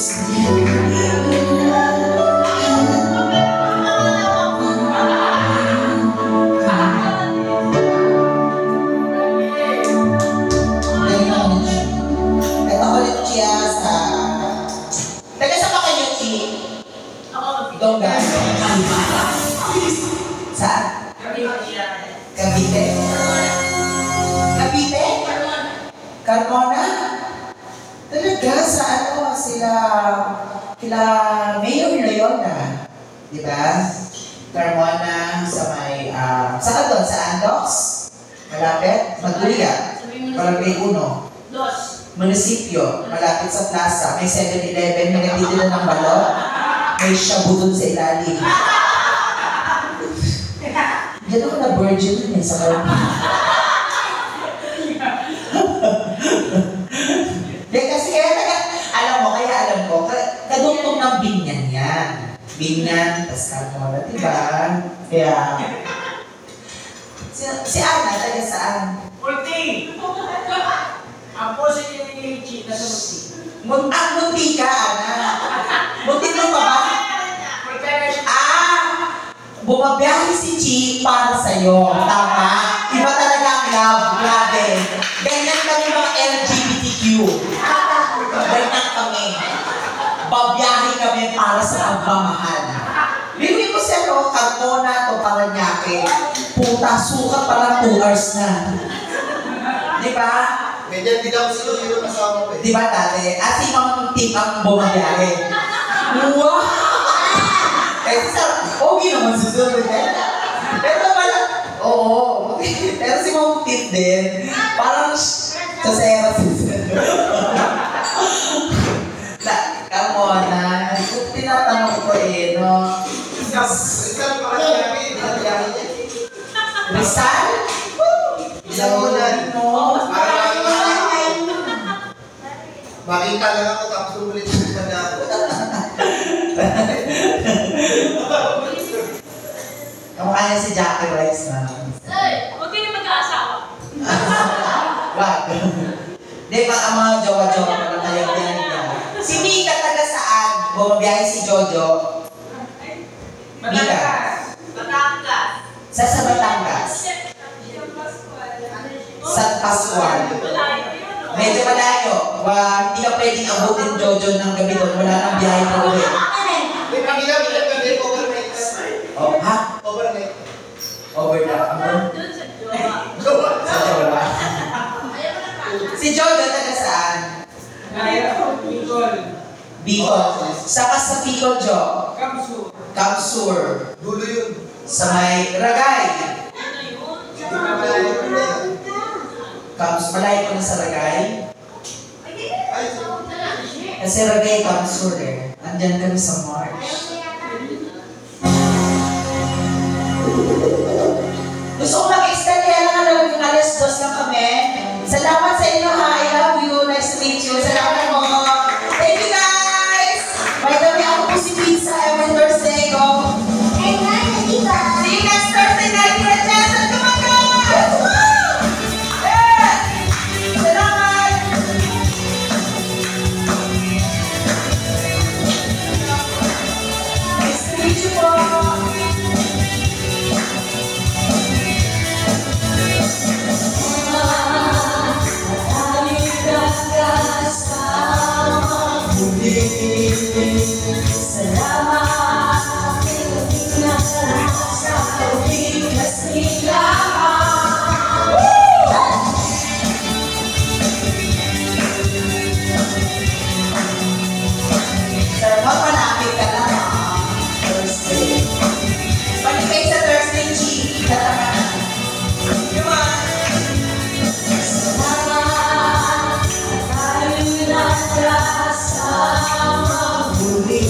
Saan? Cavite? Cavite? Carmona? Talaga, sa ano, kila Mayor Leona. Diba? Carmona sa may, saan doon? Sa Andox? Malapit? Magdulia? Barangay 1. Munisipyo, malapit sa plaza. May 7-Eleven, may nagtitinda ng balot. May shabu doon sa ilalim. Diyan ako na-virgin dun eh, sa Carmona. Kasi alam ko, kadugtong ng Binyan yan. Binyan, tas Carmona, diba? Kaya, si Ana, taga saan? Munti! Ang po si Chi, nasa Munti. Munti ka, Ana. Munti mo pa ba? Bumabiyahe si Chi para sa'yo. Tama? Iba talaga ang love. Grabe. Ganyan kami mga LGBTQ. Ganyan kami. Babiyahe kami para sa pagmamahal. Bibig ko siya, no? Carmona to Paranaque. Puta, sukat pala 2 hours na. Diba? Medyan din ako sila yung kasama ko eh. Diba dati? At si mga tip ang bumabiyahe. Wow! Kasi sa, okay naman susunod eh. Pero pala, oo. Pero si Mom Tip din, parang sa Sera susunod. Carmona, tinatanong ko eh, no? Rizal, Paranaque, Paranaque niya. Rizal? Isang ulan. Makita lang ako tapos umulit sa panda ako. Kamukha niya si Jackie Rice na. Huwag kayo mag-aasawa. Wag. Di ba ang mga jowa-jowa na tayo biyahe niya? Si Mika taga saan? Bumabiyahe si Jojo. Mika. Batangas. Sa Batangas. San Pascual. Medyo malayo. Hindi ka pwedeng abutin Jojo ng gabi doon. Wala nang biyahe pa uwi. May pagila, may overnight. Oh, ha? Overnight. Overnight. Doon sa Jowa. Sa Jowa. Si Jojo taga saan? Bicol. Bicol. Saka sa Bicol, Jo? Kamsur. Kamsur. Dulo yun. Sa may Ragay. Hindi na malayo ko na yan. Malayo ko na sa Ragay. Ay, Kasi Ragay, Kamsur eh. Andyan kami sa March. Gusto ko mag-extend kaya lang yung alas 2 lang kami. Salamat sa inyo ha. I love you. Nice to meet you. Salamat mo. Thank you guys. By the way, ako po si Pizza every Thursday ko. See you next Thursday night. Jason, come on guys! Yeah! Salamat! Nice to meet you po. Salamat sa pagiging Magpanapit ka lang Thursday. Pag-ipay sa Thursday, Chi. Katamanan. Come on. Salamat at tayo'y nagkasama muli.